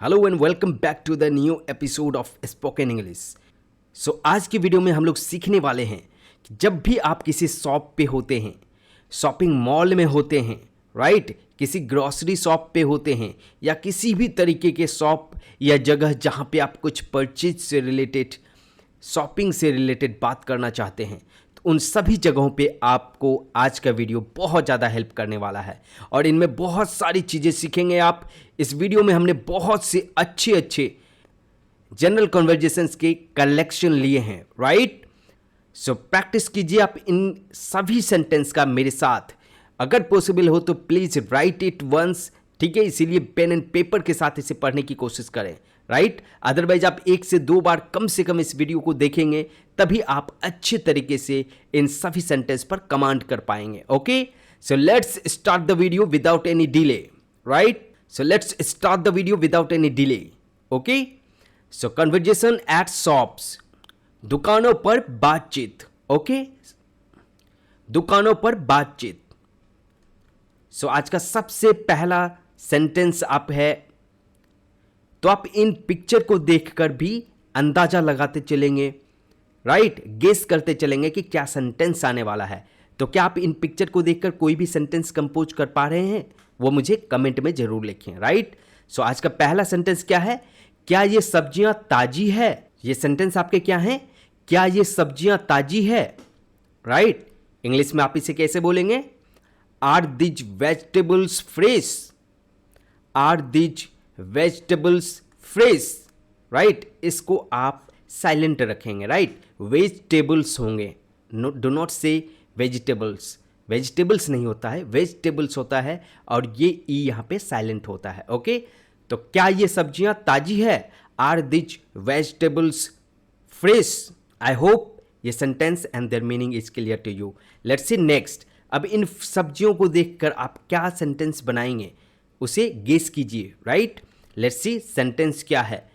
Hello and welcome back to the new episode of spoken English. So आज की video में हम लोग सीखने वाले हैं कि जब भी आप किसी शॉप पे होते हैं, शॉपिंग मॉल में होते हैं, राइट, किसी ग्रॉसरी शॉप पे होते हैं या किसी भी तरीके के शॉप या जगह जहाँ पे आप कुछ परचेज से रिलेटेड, शॉपिंग से रिलेटेड बात करना चाहते हैं, तो उन सभी जगहों पे आपको आज का वीडियो बहुत ज़्यादा हेल्प करने वाला है और इनमें बहुत सारी चीज़ें सीखेंगे आप। इस वीडियो में हमने बहुत से अच्छे जनरल कन्वर्जेशंस के कलेक्शन लिए हैं, राइट। सो प्रैक्टिस कीजिए आप इन सभी सेंटेंस का मेरे साथ। अगर पॉसिबल हो तो प्लीज़ राइट इट वंस, ठीक है। इसीलिए पेन एंड पेपर के साथ इसे पढ़ने की कोशिश करें, राइट। अदरवाइज आप 1 से 2 बार कम से कम इस वीडियो को देखेंगे तभी आप अच्छे तरीके से इन सभी सेंटेंस पर कमांड कर पाएंगे। Okay, so let's start the video without any delay, right. So let's start the video without any delay. Okay, so conversation at shops, दुकानों पर बातचीत। ओके, दुकानों पर बातचीत। सो आज का सबसे पहला सेंटेंस आप है, तो आप इन पिक्चर को देखकर भी अंदाजा लगाते चलेंगे, राइट, गेस करते चलेंगे कि क्या सेंटेंस आने वाला है। तो क्या आप इन पिक्चर को देखकर कोई भी सेंटेंस कंपोज कर पा रहे हैं, वो मुझे कमेंट में जरूर लिखें, राइट। सो आज का पहला सेंटेंस क्या है, क्या ये सब्जियां ताजी है। ये सेंटेंस आपके क्या है, क्या ये सब्जियां ताजी है, राइट। इंग्लिश में आप इसे कैसे बोलेंगे, are these vegetables fresh, are these vegetables fresh, right. इसको आप साइलेंट रखेंगे, राइट। वेजिटेबल्स होंगे, do not say vegetables, vegetables नहीं होता है, वेजिटेबल्स होता है और ये ई यहाँ पे साइलेंट होता है। ओके, तो क्या ये सब्जियां ताजी है, are these vegetables fresh. I hope ये sentence and their meaning is clear to you. Let's see next. अब इन सब्जियों को देखकर आप क्या सेंटेंस बनाएंगे उसे गेस कीजिए, राइट। लेट्स सी सेंटेंस क्या है,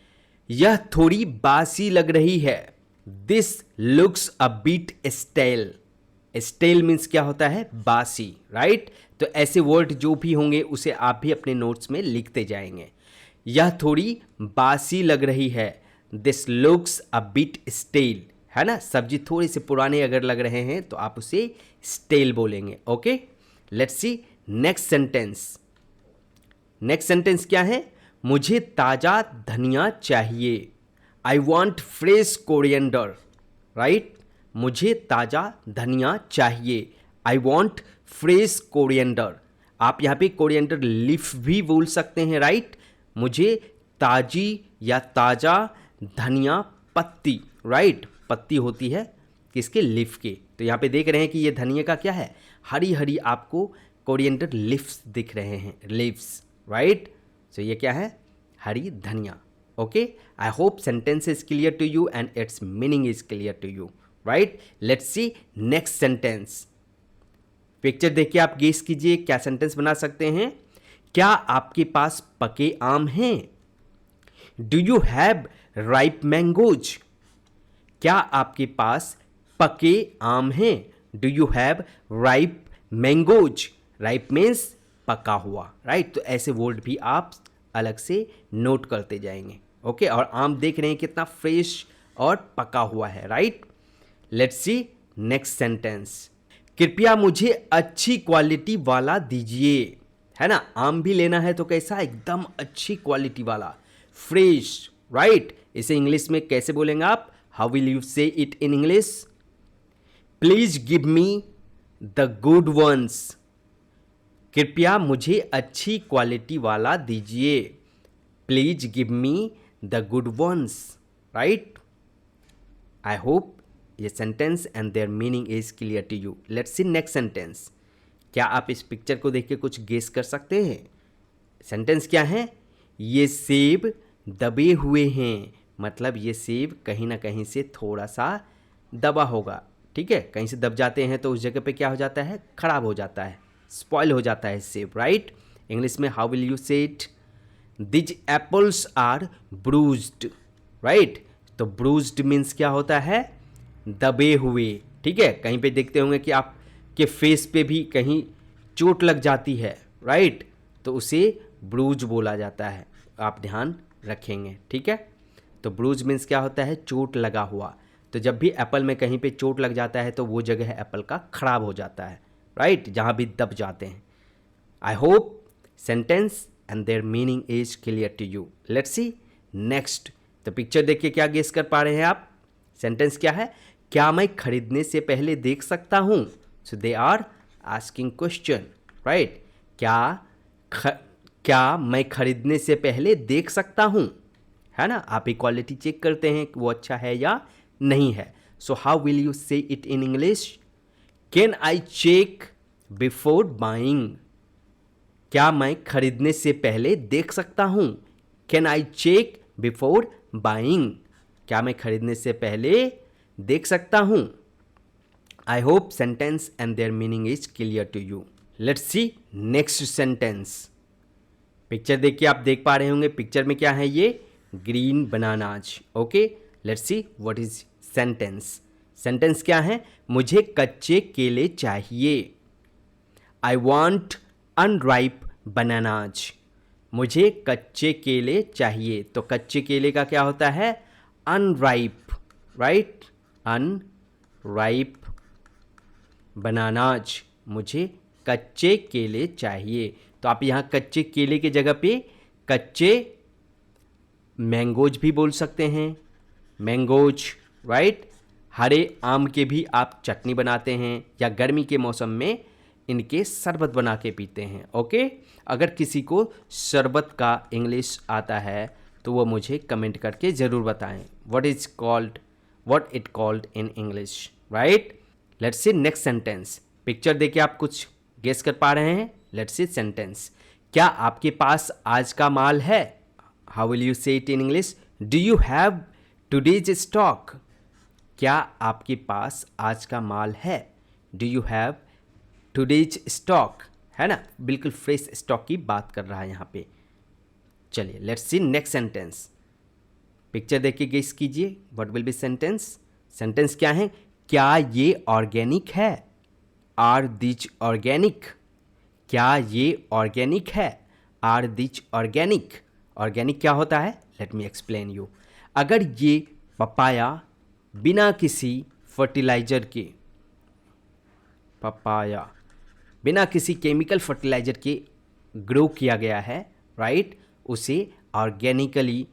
यह थोड़ी बासी लग रही है, this looks a bit stale. Stale means क्या होता है, बासी, राइट। तो ऐसे वर्ड जो भी होंगे उसे आप भी अपने नोट्स में लिखते जाएंगे। यह थोड़ी बासी लग रही है, this looks a bit stale, है ना। सब्जी थोड़ी से पुराने अगर लग रहे हैं तो आप उसे स्टेल बोलेंगे। Okay, let's see next sentence. Next sentence क्या है, मुझे ताज़ा धनिया चाहिए, I want fresh coriander, right. मुझे ताज़ा धनिया चाहिए, आई वॉन्ट फ्रेश कोरिएंडर। आप यहाँ पे कोरिएंडर लीफ भी बोल सकते हैं, राइट। मुझे ताजी या ताज़ा धनिया पत्ती, राइट, पत्ती होती है किसके, लीफ के। तो यहाँ पे देख रहे हैं कि ये धनिया का क्या है, हरी हरी आपको कोरिएंडर लीव्स दिख रहे हैं, लीव्स, राइट। सो ये क्या है, हरी धनिया। Okay, I hope sentence is clear to you and its meaning is clear to you, right. Let's see next sentence. Picture देख के आप गेस कीजिए क्या सेंटेंस बना सकते हैं। क्या आपके पास पके आम हैं, do you have ripe mangoes. क्या आपके पास पके आम हैं, do you have ripe mangoes. Ripe means पका हुआ, राइट। तो ऐसे वर्ड भी आप अलग से नोट करते जाएंगे। ओके, और आम देख रहे हैं कितना फ्रेश और पका हुआ है, right. Let's see next sentence. कृपया मुझे अच्छी क्वालिटी वाला दीजिए, है ना। आम भी लेना है तो कैसा, एकदम अच्छी क्वालिटी वाला, फ्रेश, राइट। इसे इंग्लिश में कैसे बोलेंगे आप, how will you say it in English, please give me the good ones. कृपया मुझे अच्छी क्वालिटी वाला दीजिए, please give me the good ones, right. I hope ये sentence and their meaning is clear to you. Let's see next sentence. क्या आप इस picture को देख के कुछ गेस कर सकते हैं। सेंटेंस क्या है, ये सेब दबे हुए हैं, मतलब ये सेब कहीं ना कहीं से थोड़ा सा दबा होगा, ठीक है। कहीं से दब जाते हैं तो उस जगह पे क्या हो जाता है, खराब हो जाता है, स्पॉइल हो जाता है सेब, राइट। इंग्लिश में how will you say it, these apples are bruised, right. तो ब्रूज्ड मीन्स क्या होता है, दबे हुए, ठीक है। कहीं पे देखते होंगे कि आपके फेस पे भी कहीं चोट लग जाती है, राइट, तो उसे ब्रूज बोला जाता है। आप ध्यान रखेंगे, ठीक है। तो ब्रूज मीन्स क्या होता है, चोट लगा हुआ। तो जब भी एप्पल में कहीं पे चोट लग जाता है तो वो जगह एप्पल का खराब हो जाता है, राइट, जहाँ भी दब जाते हैं। I hope sentence and their meaning is clear to you. Let's see next. तो पिक्चर देख के क्या गेस कर पा रहे हैं आप? सेंटेंस क्या है? क्या मैं खरीदने से पहले देख सकता हूँ? So they are asking question, right. क्या मैं खरीदने से पहले देख सकता हूँ, है ना। आप एक क्वालिटी चेक करते हैं कि वो अच्छा है या नहीं है। So how will you say it in English? Can I check before buying? क्या मैं खरीदने से पहले देख सकता हूँ? Can I check before buying? क्या मैं खरीदने से पहले देख सकता हूँ? I hope sentence and their meaning is clear to you. Let's see next sentence. Picture देख के आप देख पा रहे होंगे पिक्चर में क्या है, ये green bananas. Okay, let's see what is sentence. Sentence क्या है? मुझे कच्चे केले चाहिए। I want unripe bananas. मुझे कच्चे केले चाहिए। तो कच्चे केले का क्या होता है? Unripe, right, unripe bananas. मुझे कच्चे केले चाहिए। तो आप यहाँ कच्चे केले की जगह पे कच्चे मैंगोज भी बोल सकते हैं, मैंगोज, राइट। हरे आम के भी आप चटनी बनाते हैं या गर्मी के मौसम में इनके शरबत बना के पीते हैं। ओके, अगर किसी को शरबत का इंग्लिश आता है तो वो मुझे कमेंट करके ज़रूर बताएं what it called in English, right. Let's see next sentence. Picture देके आप कुछ गेस कर पा रहे हैं? Let's see sentence. क्या आपके पास आज का माल है? How will you say it in English? Do you have today's stock? क्या आपके पास आज का माल है? Do you have today's stock, है ना, बिल्कुल फ्रेश स्टॉक की बात कर रहा है यहाँ पे। चलिए let's see next sentence. Picture देख के गेस कीजिए what will be sentence. Sentence क्या है? क्या ये ऑर्गेनिक है? Are these organic? क्या ये ऑर्गेनिक है? Are these organic? ऑर्गेनिक क्या होता है? Let me explain you. अगर ये पपाया बिना किसी फर्टिलाइजर के, पपाया बिना किसी केमिकल फर्टिलाइजर के ग्रो किया गया है, राइट, उसे ऑर्गेनिकली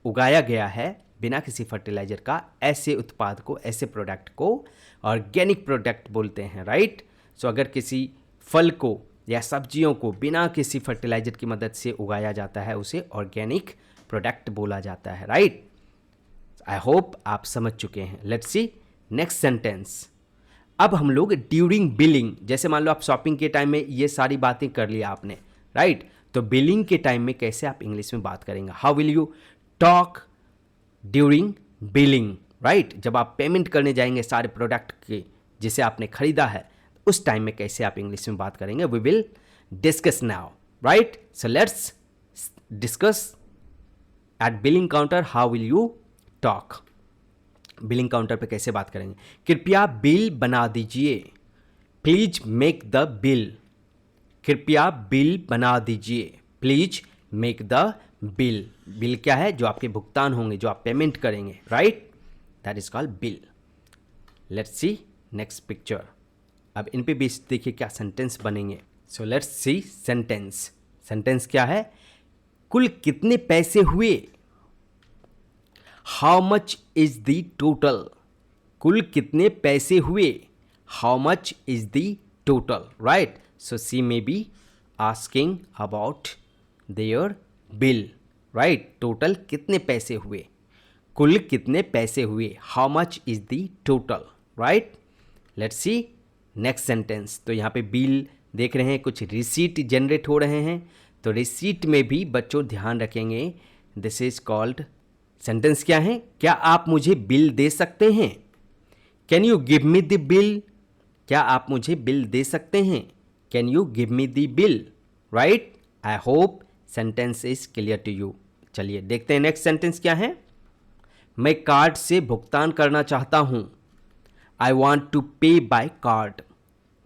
उगाया गया है बिना किसी फर्टिलाइजर का, ऐसे उत्पाद को, ऐसे प्रोडक्ट को ऑर्गेनिक प्रोडक्ट बोलते हैं, राइट। सो अगर किसी फल को या सब्जियों को बिना किसी फर्टिलाइजर की मदद से उगाया जाता है उसे ऑर्गेनिक प्रोडक्ट बोला जाता है, राइट। आई होप आप समझ चुके हैं। Let's see next sentence. अब हम लोग ड्यूरिंग बिलिंग, जैसे मान लो आप शॉपिंग के टाइम में ये सारी बातें कर लिया आपने, राइट, तो बिलिंग के टाइम में कैसे आप इंग्लिश में बात करेंगे? How will you talk during billing, right. जब आप पेमेंट करने जाएंगे सारे प्रोडक्ट के जिसे आपने खरीदा है, उस टाइम में कैसे आप इंग्लिश में बात करेंगे? We will discuss now, right. So let's discuss at billing counter how will you talk. Billing counter पे कैसे बात करेंगे? कृपया बिल बना दीजिए। Please make the bill. कृपया बिल बना दीजिए। Please make the bill. Bill क्या है? जो आपके भुगतान होंगे, जो आप पेमेंट करेंगे, right, that is called bill. Let's see next picture. अब इन पे भी देखिए क्या सेंटेंस बनेंगे। So let's see sentence. Sentence क्या है? कुल कितने पैसे हुए? How much is the total? कुल कितने पैसे हुए? How much is the total, right. So see may be asking about their bill, right. Total कितने पैसे हुए? कुल कितने पैसे हुए? How much is the total, right. Let's see next sentence. तो यहाँ पे बिल देख रहे हैं, कुछ रिसीट जनरेट हो रहे हैं, तो रिसीट में भी बच्चों ध्यान रखेंगे, दिस इज कॉल्ड सेंटेंस क्या है? क्या आप मुझे बिल दे सकते हैं? Can you give me the bill? क्या आप मुझे बिल दे सकते हैं? Can you give me the bill, right. I hope sentence is clear to you. चलिए देखते हैं नेक्स्ट सेंटेंस क्या है। मैं कार्ड से भुगतान करना चाहता हूँ। आई वॉन्ट टू पे बाय कार्ड।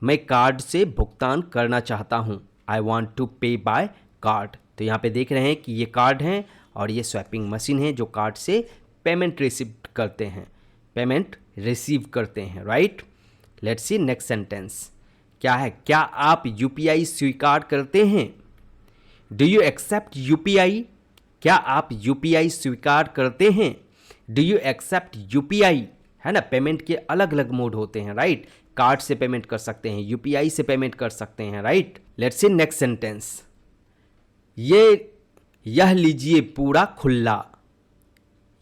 मैं कार्ड से भुगतान करना चाहता हूँ। आई वॉन्ट टू पे बाय कार्ड। तो यहाँ पे देख रहे हैं कि ये कार्ड हैं और ये स्वैपिंग मशीन है जो कार्ड से पेमेंट रिसीव करते हैं, right. Let's see next sentence क्या है। क्या आप यूपीआई स्वीकार करते हैं? Do you accept UPI? क्या आप यूपीआई स्वीकार करते हैं? Do you accept UPI? है ना, पेमेंट के अलग अलग मोड होते हैं, राइट। कार्ड से पेमेंट कर सकते हैं, यूपीआई से पेमेंट कर सकते हैं, right. Let's see next sentence. यह लीजिए पूरा खुला।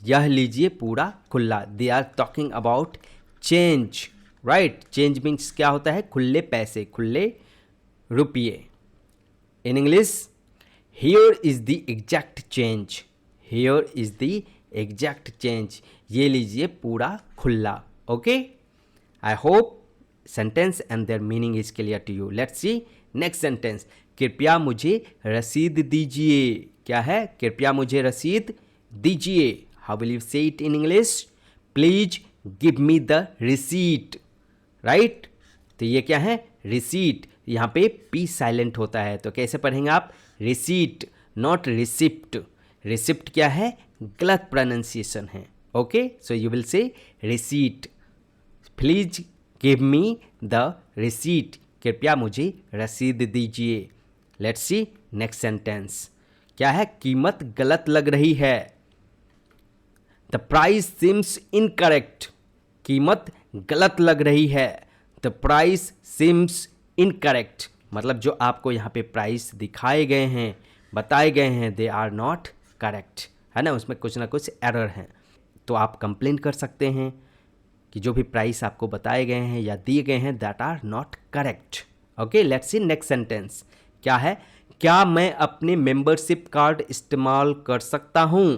यह लीजिए पूरा खुला। They are talking about change, right. Change means क्या होता है? खुले पैसे, खुले रुपये। In English, here is the exact change. Here is the exact change. ये लीजिए पूरा खुला। Okay, I hope sentence and their meaning is clear to you. Let's see next sentence. कृपया मुझे रसीद दीजिए। क्या है? कृपया मुझे रसीद दीजिए। How will you say it in English? Please give me the receipt, right. तो ये क्या है? रिसीट। यहाँ पे पी साइलेंट होता है, तो कैसे पढ़ेंगे आप? Receipt, not receipt. रिसिप्ट क्या है? गलत प्रोनाउंसिएशन है। Okay, so you will say receipt. Please give me the receipt. कृपया मुझे रसीद दीजिए। Let's see next sentence. क्या है? कीमत गलत लग रही है। The price seems incorrect. कीमत गलत लग रही है। The price seems incorrect. मतलब जो आपको यहाँ पे प्राइस दिखाए गए हैं, बताए गए हैं, दे आर नॉट करेक्ट, है ना, उसमें कुछ ना कुछ एरर हैं। तो आप कंप्लेन कर सकते हैं कि जो भी प्राइस आपको बताए गए हैं या दिए गए हैं, that are not correct. Okay, let's see next sentence. क्या है? क्या मैं अपने मेंबरशिप कार्ड इस्तेमाल कर सकता हूँ?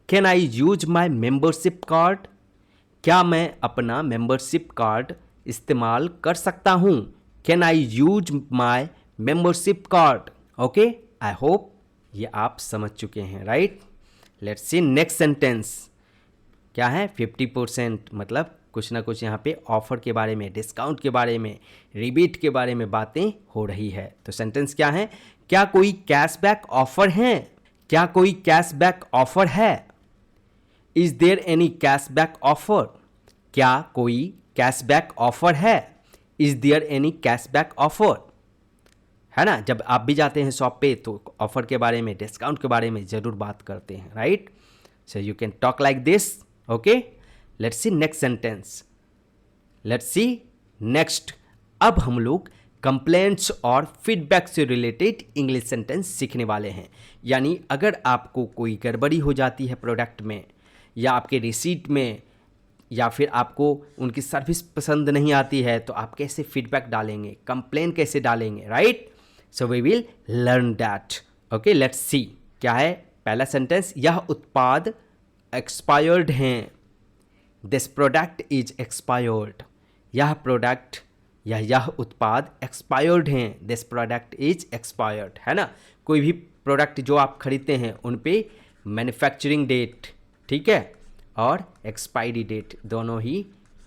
Can I use my membership card? क्या मैं अपना मेंबरशिप कार्ड इस्तेमाल कर सकता हूँ? Can I use my membership card? Okay, I hope ये आप समझ चुके हैं, right. Let's see next sentence. क्या है? 50%, मतलब कुछ ना कुछ यहाँ पे ऑफर के बारे में, डिस्काउंट के बारे में, रिबेट के बारे में बातें हो रही है। तो सेंटेंस क्या है? क्या कोई कैशबैक ऑफर है? क्या कोई कैशबैक ऑफर है? Is there any cashback offer? क्या कोई कैशबैक ऑफर है? Is there any cashback offer? है ना, जब आप भी जाते हैं शॉप पे तो ऑफर के बारे में, डिस्काउंट के बारे में ज़रूर बात करते हैं, right. So you can talk like this. Okay, let's see next sentence. Let's see next. अब हम लोग कंप्लेंट्स और फीडबैक से रिलेटेड इंग्लिश सेंटेंस सीखने वाले हैं। यानी अगर आपको कोई गड़बड़ी हो जाती है प्रोडक्ट में या आपके रिसीट में, या फिर आपको उनकी सर्विस पसंद नहीं आती है, तो आप कैसे फीडबैक डालेंगे, कंप्लेन कैसे डालेंगे, right. So we will learn that. Okay, let's see. क्या है पहला सेंटेंस? यह उत्पाद एक्सपायर्ड हैं। This product is expired. यह प्रोडक्ट या यह उत्पाद एक्सपायर्ड हैं। दिस प्रोडक्ट इज एक्सपायर्ड, है ना। कोई भी प्रोडक्ट जो आप खरीदते हैं उन पे मैन्युफैक्चरिंग डेट, ठीक है, और एक्सपायरी डेट दोनों ही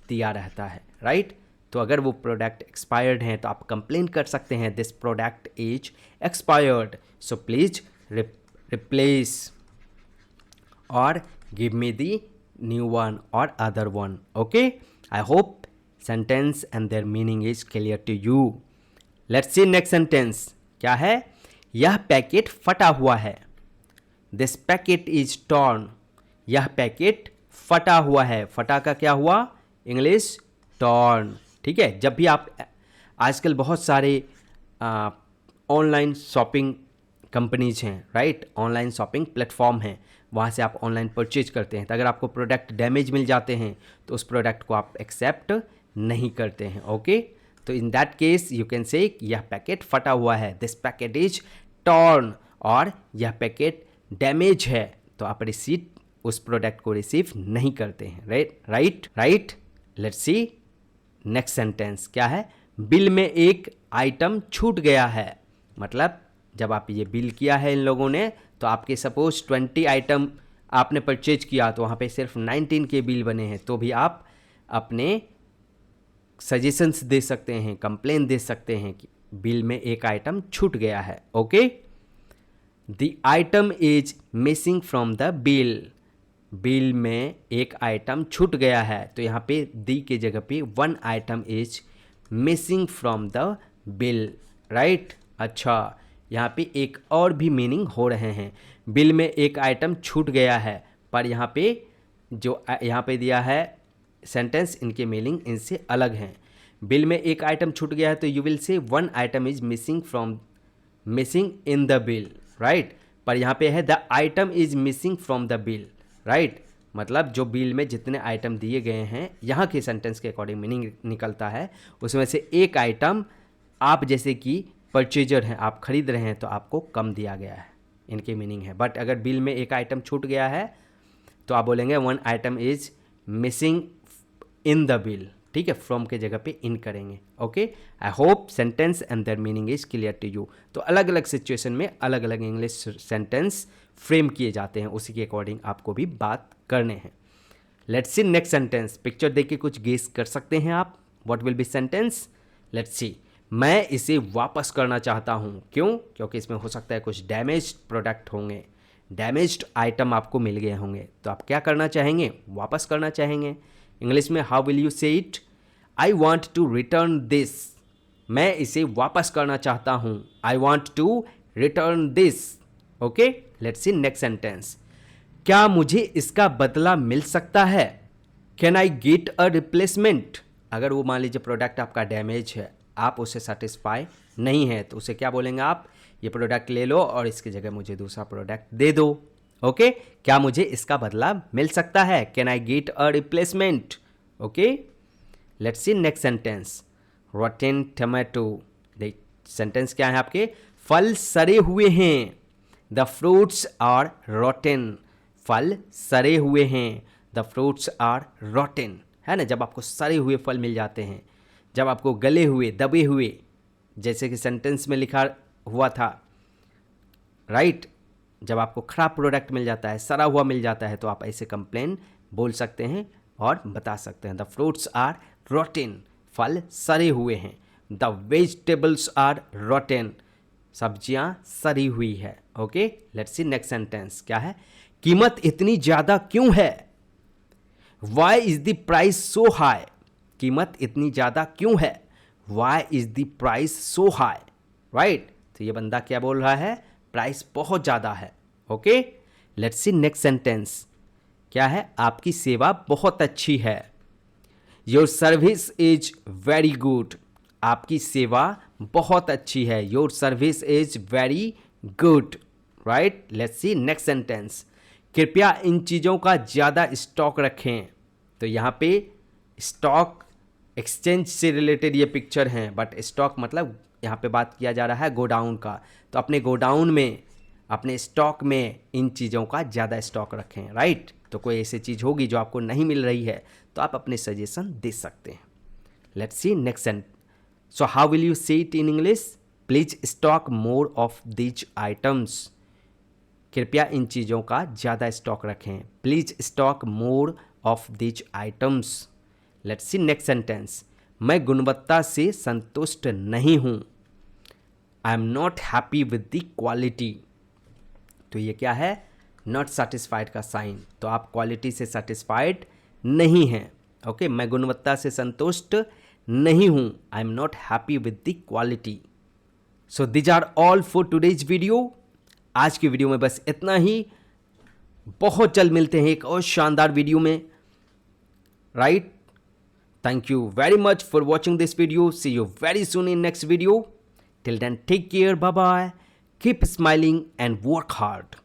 दिया रहता है, राइट। तो अगर वो प्रोडक्ट एक्सपायर्ड हैं तो आप कंप्लेन कर सकते हैं, this product is expired, so please replace और give me the new one और other one. Okay, I hope sentence and their meaning is clear to you. Let's see next sentence. क्या है? यह पैकेट फटा हुआ है। This packet is torn. यह packet फटा हुआ है। फटा का क्या हुआ? इंग्लिश torn, ठीक है। जब भी आप आजकल बहुत सारे ऑनलाइन शॉपिंग कंपनीज हैं, राइट, ऑनलाइन शॉपिंग प्लेटफॉर्म हैं, वहाँ से आप ऑनलाइन परचेज करते हैं। तो अगर आपको प्रोडक्ट डैमेज मिल जाते हैं तो उस प्रोडक्ट को आप एक्सेप्ट नहीं करते हैं। ओके, तो in that case you can say यह पैकेट फटा हुआ है, दिस पैकेट इज टॉर्न, और यह पैकेट डैमेज है, तो आप रिसीट उस प्रोडक्ट को रिसीव नहीं करते हैं, right. Let's see next sentence. क्या है? बिल में एक आइटम छूट गया है। मतलब जब आप ये बिल किया है इन लोगों ने, तो आपके सपोज 20 आइटम आपने परचेज किया, तो वहाँ पे सिर्फ 19 के बिल बने हैं, तो भी आप अपने सजेशंस दे सकते हैं, कंप्लेन दे सकते हैं कि बिल में एक आइटम छूट गया है। Okay, the item is missing from the bill, bill में एक आइटम छूट गया है, तो यहाँ पे दी के जगह पे one item is missing from the bill, right. अच्छा, यहाँ पे एक और भी मीनिंग हो रहे हैं, बिल में एक आइटम छूट गया है, पर यहाँ पे जो यहाँ पे दिया है सेंटेंस, इनके मीनिंग इनसे अलग हैं। बिल में एक आइटम छूट गया है तो यू विल से one item is missing in the bill, right. पर यहाँ पे है the item is missing from the bill, right. मतलब जो बिल में जितने आइटम दिए गए हैं, यहाँ के सेंटेंस के अकॉर्डिंग मीनिंग निकलता है, उसमें से एक आइटम आप जैसे कि परचेजर हैं, आप खरीद रहे हैं तो आपको कम दिया गया है, इनके मीनिंग है। बट अगर बिल में एक आइटम छूट गया है तो आप बोलेंगे one item is missing in the bill, ठीक है, फ्रॉम के जगह पे इन करेंगे। Okay, I hope sentence and their meaning is clear to you. तो अलग अलग सिचुएशन में अलग अलग इंग्लिश सेंटेंस फ्रेम किए जाते हैं, उसी के अकॉर्डिंग आपको भी बात करने हैं। Let's see next sentence. Picture देख के कुछ गेस कर सकते हैं आप, what will be sentence. Let's see. मैं इसे वापस करना चाहता हूँ, क्यों? क्योंकि इसमें हो सकता है कुछ डैमेज्ड प्रोडक्ट होंगे, डैमेज्ड आइटम आपको मिल गए होंगे, तो आप क्या करना चाहेंगे? वापस करना चाहेंगे। इंग्लिश में how will you say it? I want to return this. मैं इसे वापस करना चाहता हूँ, I want to return this. Okay, let's see next sentence. क्या मुझे इसका बदला मिल सकता है? Can I get a replacement? अगर वो मान लीजिए प्रोडक्ट आपका डैमेज है, आप उससे सेटिस्फाई नहीं है, तो उसे क्या बोलेंगे आप? ये प्रोडक्ट ले लो और इसकी जगह मुझे दूसरा प्रोडक्ट दे दो। ओके, क्या मुझे इसका बदला मिल सकता है? Can I get a replacement? Okay, let's see next sentence. Rotten tomato. देख सेंटेंस क्या है आपके? फल सड़े हुए हैं। The fruits are rotten. फल सड़े हुए हैं, द फ्रूट्स आर रोटेन, है ना। जब आपको सड़े हुए फल मिल जाते हैं, जब आपको गले हुए, दबे हुए, जैसे कि सेंटेंस में लिखा हुआ था, राइट, जब आपको खराब प्रोडक्ट मिल जाता है, सड़ा हुआ मिल जाता है, तो आप ऐसे कंप्लेन बोल सकते हैं और बता सकते हैं। द फ्रूट्स आर रोटेन, फल सड़े हुए हैं। द वेजिटेबल्स आर रोटेन, सब्जियां सड़ी हुई है। Okay, let's see next sentence क्या है? कीमत इतनी ज़्यादा क्यों है? Why is the price so high? कीमत इतनी ज़्यादा क्यों है? Why is the price so high, right. तो ये बंदा क्या बोल रहा है? प्राइस बहुत ज़्यादा है। Okay, let's see next sentence क्या है? आपकी सेवा बहुत अच्छी है। Your service is very good. आपकी सेवा बहुत अच्छी है। Your service is very good, right. Let's see next sentence. कृपया इन चीज़ों का ज़्यादा स्टॉक रखें। तो यहाँ पे स्टॉक एक्सचेंज से रिलेटेड ये पिक्चर हैं, बट स्टॉक मतलब यहाँ पे बात किया जा रहा है गोडाउन का। तो अपने गोडाउन में, अपने स्टॉक में इन चीज़ों का ज़्यादा स्टॉक रखें, राइट। तो कोई ऐसी चीज़ होगी जो आपको नहीं मिल रही है, तो आप अपने सजेशन दे सकते हैं। Let's see next sentence. So how will you say it in English? Please stock more of these items. कृपया इन चीज़ों का ज़्यादा स्टॉक रखें। Please stock more of these items. Let's see next sentence. मैं गुणवत्ता से संतुष्ट नहीं हूँ। I am not happy with the quality. तो ये क्या है? नॉट सेटिस्फाइड का साइन। तो आप क्वालिटी से सेटिस्फाइड नहीं हैं। ओके, मैं गुणवत्ता से संतुष्ट नहीं हूँ। I am not happy with the quality. So these are all for today's video. आज की वीडियो में बस इतना ही। बहुत जल्द मिलते हैं एक और शानदार वीडियो में, right. Thank you very much for watching this video. See you very soon in next video. Till then, take care. Bye bye. Keep smiling and work hard.